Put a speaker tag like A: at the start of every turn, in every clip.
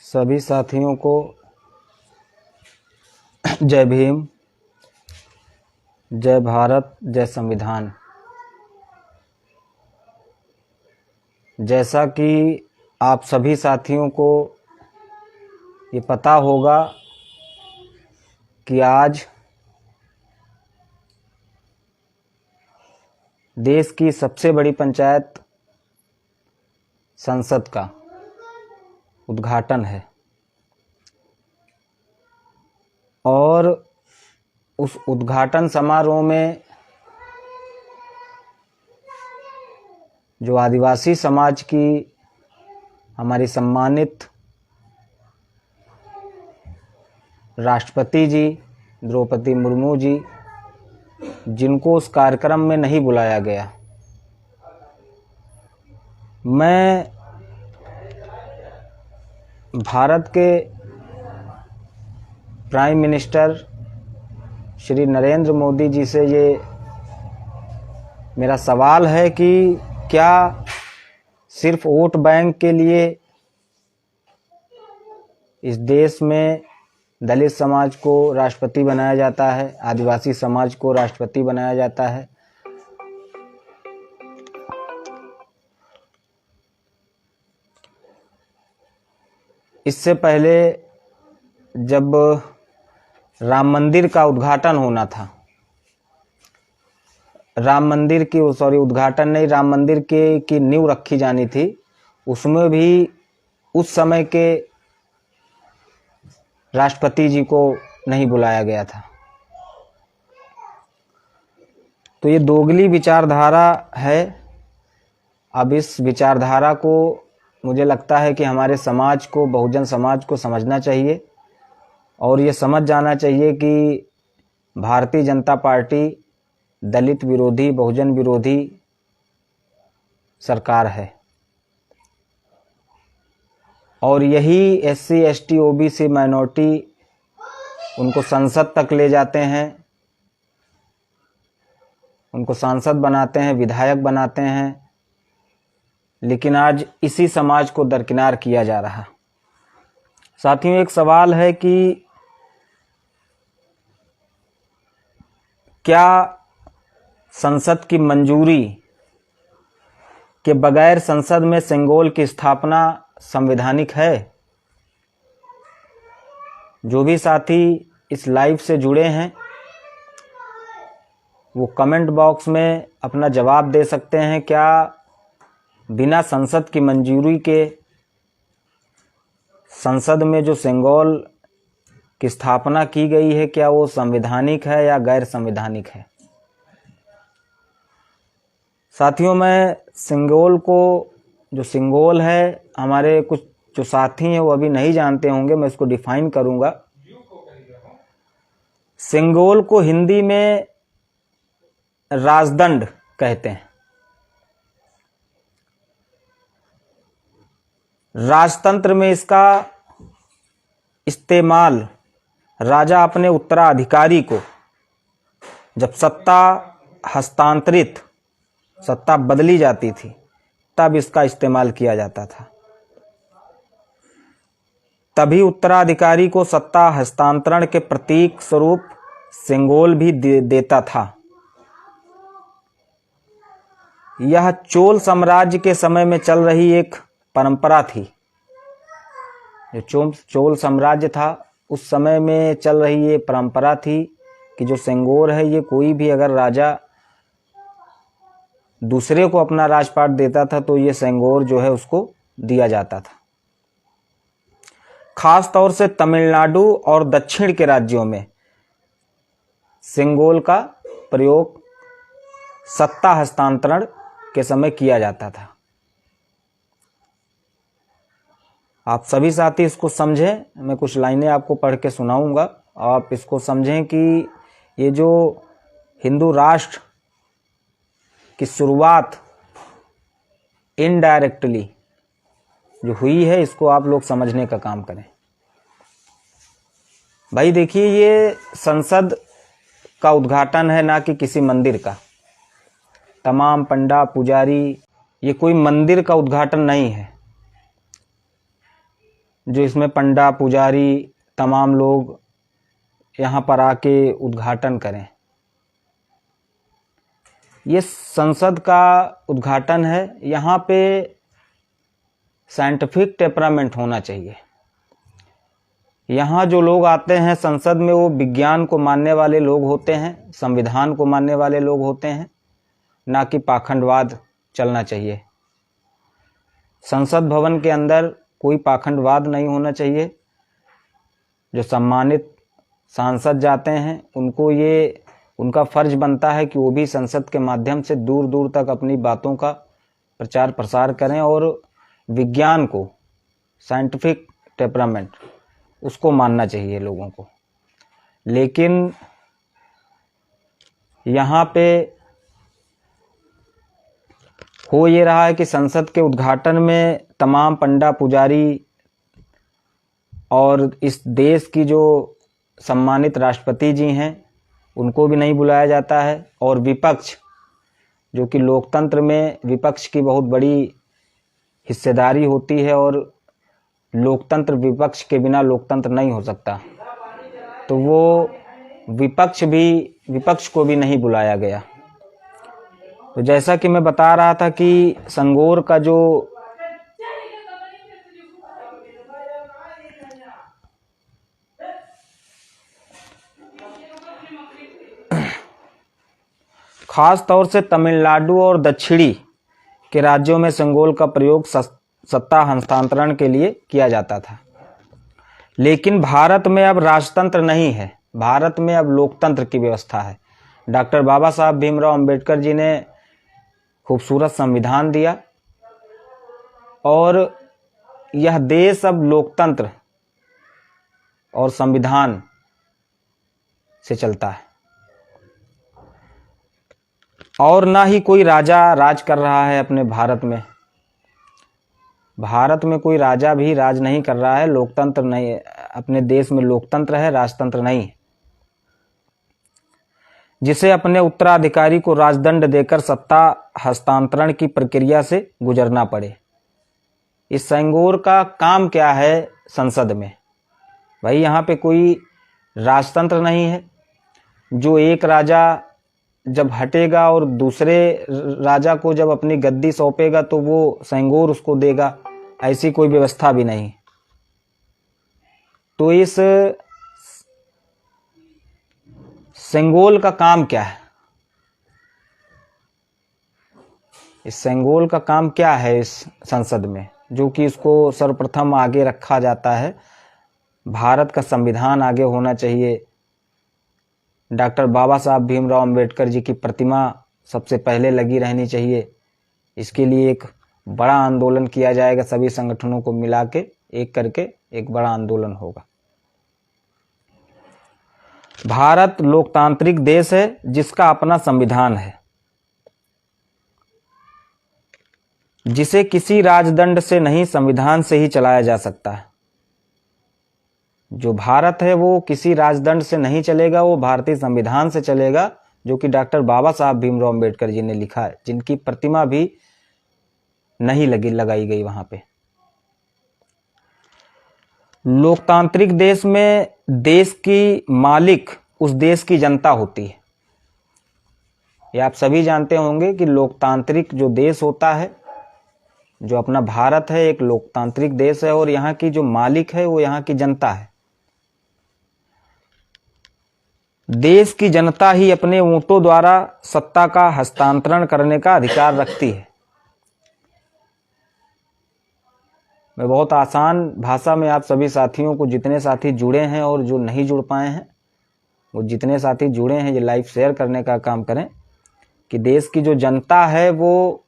A: सभी साथियों को जय भीम, जय भारत, जय संविधान। जैसा कि आप सभी साथियों को ये पता होगा कि आज देश की सबसे बड़ी पंचायत संसद का उद्घाटन है और उस उद्घाटन समारोह में जो आदिवासी समाज की हमारी सम्मानित राष्ट्रपति जी द्रौपदी मुर्मू जी, जिनको उस कार्यक्रम में नहीं बुलाया गया, मैं भारत के प्राइम मिनिस्टर श्री नरेंद्र मोदी जी से ये मेरा सवाल है कि क्या सिर्फ वोट बैंक के लिए इस देश में दलित समाज को राष्ट्रपति बनाया जाता है, आदिवासी समाज को राष्ट्रपति बनाया जाता है? इससे पहले जब राम मंदिर का उद्घाटन होना था, राम मंदिर की नींव रखी जानी थी, उसमें भी उस समय के राष्ट्रपति जी को नहीं बुलाया गया था। तो ये दोगली विचारधारा है। अब इस विचारधारा को मुझे लगता है कि हमारे समाज को, बहुजन समाज को समझना चाहिए और ये समझ जाना चाहिए कि भारतीय जनता पार्टी दलित विरोधी, बहुजन विरोधी सरकार है और यही एससी, एसटी, ओबीसी, माइनॉरिटी उनको संसद तक ले जाते हैं, उनको सांसद बनाते हैं, विधायक बनाते हैं, लेकिन आज इसी समाज को दरकिनार किया जा रहा। साथियों, एक सवाल है कि क्या संसद की मंजूरी के बगैर संसद में सेंगोल की स्थापना संवैधानिक है? जो भी साथी इस लाइव से जुड़े हैं वो कमेंट बॉक्स में अपना जवाब दे सकते हैं। क्या बिना संसद की मंजूरी के संसद में जो सेंगोल की स्थापना की गई है, क्या वो संवैधानिक है या गैर संवैधानिक है? साथियों, मैं जो सिंगोल है, हमारे कुछ जो साथी हैं वो अभी नहीं जानते होंगे, मैं इसको डिफाइन करूंगा। सिंगोल को हिंदी में राजदंड कहते हैं। राजतंत्र में इसका इस्तेमाल राजा अपने उत्तराधिकारी को जब सत्ता बदली जाती थी तब इसका इस्तेमाल किया जाता था। तभी उत्तराधिकारी को सत्ता हस्तांतरण के प्रतीक स्वरूप सेंगोल भी देता था। यह चोल साम्राज्य के समय में चल रही एक परंपरा थी। जो चोल साम्राज्य था उस समय में चल रही ये परंपरा थी कि जो सेंगोर है, ये कोई भी अगर राजा दूसरे को अपना राजपाट देता था तो ये सेंगोर जो है उसको दिया जाता था। खास तौर से तमिलनाडु और दक्षिण के राज्यों में सेंगोल का प्रयोग सत्ता हस्तांतरण के समय किया जाता था। आप सभी साथी इसको समझें। मैं कुछ लाइनें आपको पढ़ के सुनाऊंगा, आप इसको समझें कि ये जो हिंदू राष्ट्र की शुरुआत इनडायरेक्टली जो हुई है, इसको आप लोग समझने का काम करें। भाई देखिए, ये संसद का उद्घाटन है, ना कि किसी मंदिर का। तमाम पंडा पुजारी, ये कोई मंदिर का उद्घाटन नहीं है। जो इसमें पंडा पुजारी तमाम लोग यहाँ पर आके उद्घाटन करें। ये संसद का उद्घाटन है, यहाँ पे साइंटिफिक टेम्परामेंट होना चाहिए। यहाँ जो लोग आते हैं संसद में वो विज्ञान को मानने वाले लोग होते हैं, संविधान को मानने वाले लोग होते हैं, ना कि पाखंडवाद चलना चाहिए। संसद भवन के अंदर कोई पाखंडवाद नहीं होना चाहिए। जो सम्मानित सांसद जाते हैं उनको ये उनका फर्ज बनता है कि वो भी संसद के माध्यम से दूर दूर तक अपनी बातों का प्रचार प्रसार करें और विज्ञान को, साइंटिफिक टेम्परामेंट, उसको मानना चाहिए लोगों को। लेकिन यहाँ पे हो ये रहा है कि संसद के उद्घाटन में तमाम पंडा पुजारी और इस देश की जो सम्मानित राष्ट्रपति जी हैं उनको भी नहीं बुलाया जाता है, और विपक्ष, जो कि लोकतंत्र में विपक्ष की बहुत बड़ी हिस्सेदारी होती है और लोकतंत्र, विपक्ष के बिना लोकतंत्र नहीं हो सकता, तो वो विपक्ष को भी नहीं बुलाया गया। तो जैसा कि मैं बता रहा था कि संगोर का जो खास तौर से तमिलनाडु और दक्षिणी के राज्यों में संगोल का प्रयोग सत्ता हस्तांतरण के लिए किया जाता था। लेकिन भारत में अब राजतंत्र नहीं है, भारत में अब लोकतंत्र की व्यवस्था है। डॉक्टर बाबा साहब भीमराव अंबेडकर जी ने खूबसूरत संविधान दिया और यह देश अब लोकतंत्र और संविधान से चलता है, और ना ही कोई राजा राज कर रहा है अपने भारत में। भारत में कोई राजा भी राज नहीं कर रहा है, लोकतंत्र नहीं, अपने देश में लोकतंत्र है, राजतंत्र नहीं है, जिसे अपने उत्तराधिकारी को राजदंड देकर सत्ता हस्तांतरण की प्रक्रिया से गुजरना पड़े। इस सेंगोर का काम क्या है संसद में? भाई यहाँ पे कोई राजतंत्र नहीं है। जो एक राजा जब हटेगा और दूसरे राजा को जब अपनी गद्दी सौंपेगा तो वो सेंगोर उसको देगा, ऐसी कोई व्यवस्था भी नहीं। तो इस सेंगोल का काम क्या है? इस सेंगोल का काम क्या है इस संसद में, जो कि इसको सर्वप्रथम आगे रखा जाता है? भारत का संविधान आगे होना चाहिए, डॉक्टर बाबा साहब भीमराव अंबेडकर जी की प्रतिमा सबसे पहले लगी रहनी चाहिए। इसके लिए एक बड़ा आंदोलन किया जाएगा, सभी संगठनों को मिला के एक करके एक बड़ा आंदोलन होगा। भारत लोकतांत्रिक देश है जिसका अपना संविधान है, जिसे किसी राजदंड से नहीं, संविधान से ही चलाया जा सकता है। जो भारत है वो किसी राजदंड से नहीं चलेगा, वो भारतीय संविधान से चलेगा, जो कि डॉक्टर बाबा साहब भीमराव अंबेडकर जी ने लिखा है, जिनकी प्रतिमा भी नहीं लगाई गई वहां पे। लोकतांत्रिक देश में देश की मालिक उस देश की जनता होती है। ये आप सभी जानते होंगे कि लोकतांत्रिक जो देश होता है, जो अपना भारत है, एक लोकतांत्रिक देश है, और यहाँ की जो मालिक है वो यहाँ की जनता है। देश की जनता ही अपने वोटों द्वारा सत्ता का हस्तांतरण करने का अधिकार रखती है। मैं बहुत आसान भाषा में आप सभी साथियों को, जितने साथी जुड़े हैं और जो नहीं जुड़ पाए हैं, वो जितने साथी जुड़े हैं ये लाइव शेयर करने का काम करें कि देश की जो जनता है वो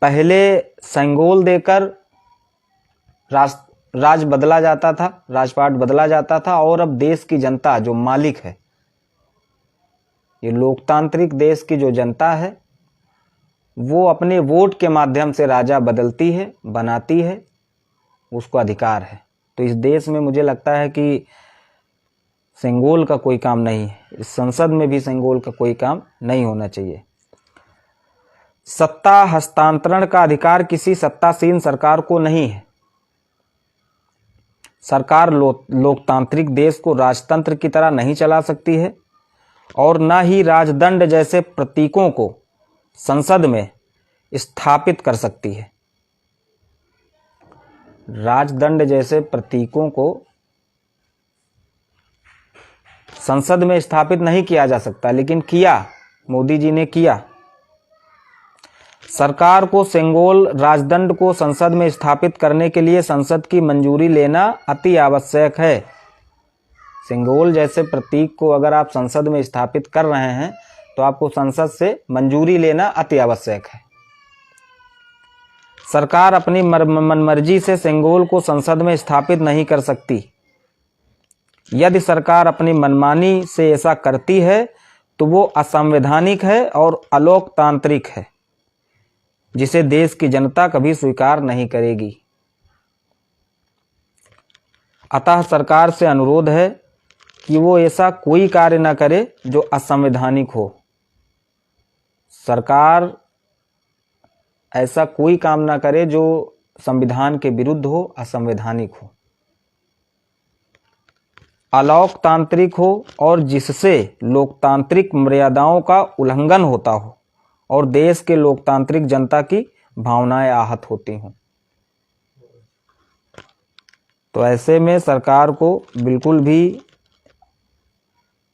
A: पहले सेंगोल देकर राज बदला जाता था, राजपाट बदला जाता था, और अब देश की जनता जो मालिक है, ये लोकतांत्रिक देश की जो जनता है वो अपने वोट के माध्यम से राजा बदलती है, बनाती है, उसको अधिकार है। तो इस देश में मुझे लगता है कि सेंगोल का कोई काम नहीं है, इस संसद में भी सेंगोल का कोई काम नहीं होना चाहिए। सत्ता हस्तांतरण का अधिकार किसी सत्तासीन सरकार को नहीं है। सरकार लोकतांत्रिक देश को राजतंत्र की तरह नहीं चला सकती है और न ही राजदंड जैसे प्रतीकों को संसद में स्थापित कर सकती है। राजदंड जैसे प्रतीकों को संसद में स्थापित नहीं किया जा सकता, लेकिन किया, मोदी जी ने किया। सरकार को सेंगोल राजदंड को संसद में स्थापित करने के लिए संसद की मंजूरी लेना अति आवश्यक है। सेंगोल जैसे प्रतीक को अगर आप संसद में स्थापित कर रहे हैं तो आपको संसद से मंजूरी लेना अति आवश्यक है। सरकार अपनी मनमर्जी से सेंगोल को संसद में स्थापित नहीं कर सकती। यदि सरकार अपनी मनमानी से ऐसा करती है तो वो असंवैधानिक है और अलोकतांत्रिक है, जिसे देश की जनता कभी स्वीकार नहीं करेगी। अतः सरकार से अनुरोध है कि वो ऐसा कोई कार्य न करे जो असंवैधानिक हो। सरकार ऐसा कोई काम ना करे जो संविधान के विरुद्ध हो, असंवैधानिक हो, अलोकतांत्रिक हो और जिससे लोकतांत्रिक मर्यादाओं का उल्लंघन होता हो और देश के लोकतांत्रिक जनता की भावनाएं आहत होती हों। तो ऐसे में सरकार को बिल्कुल भी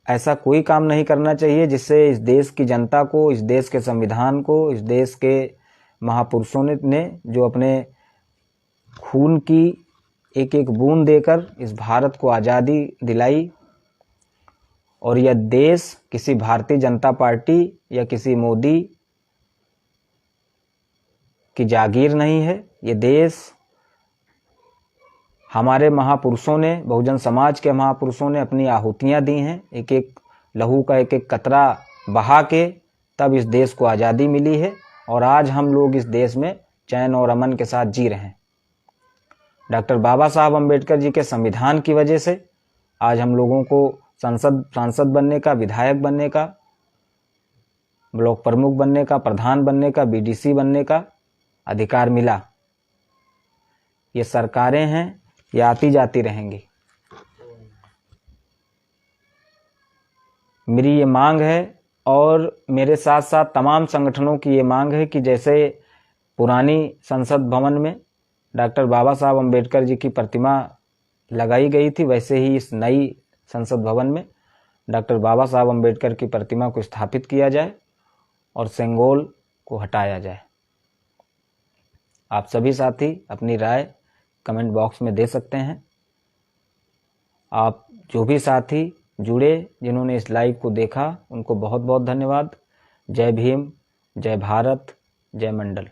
A: ऐसा कोई काम नहीं करना चाहिए जिससे इस देश की जनता को, इस देश के संविधान को, इस देश के महापुरुषों ने जो अपने खून की एक एक बूंद देकर इस भारत को आज़ादी दिलाई, और यह देश किसी भारतीय जनता पार्टी या किसी मोदी की जागीर नहीं है। ये देश हमारे महापुरुषों ने, बहुजन समाज के महापुरुषों ने अपनी आहुतियां दी हैं। एक एक लहू का एक एक कतरा बहा के तब इस देश को आज़ादी मिली है और आज हम लोग इस देश में चैन और अमन के साथ जी रहे हैं। डॉक्टर बाबा साहब अम्बेडकर जी के संविधान की वजह से आज हम लोगों को सांसद बनने का, विधायक बनने का, ब्लॉक प्रमुख बनने का, प्रधान बनने का, बीडीसी बनने का अधिकार मिला। ये सरकारें हैं, ये आती जाती रहेंगी। मेरी ये मांग है और मेरे साथ साथ तमाम संगठनों की ये मांग है कि जैसे पुरानी संसद भवन में डॉक्टर बाबा साहब अम्बेडकर जी की प्रतिमा लगाई गई थी, वैसे ही इस नई संसद भवन में डॉक्टर बाबा साहब अम्बेडकर की प्रतिमा को स्थापित किया जाए और सेंगोल को हटाया जाए। आप सभी साथी अपनी राय कमेंट बॉक्स में दे सकते हैं। आप जो भी साथी जुड़े, जिन्होंने इस लाइव को देखा, उनको बहुत बहुत धन्यवाद। जय भीम, जय भारत, जय मंडल।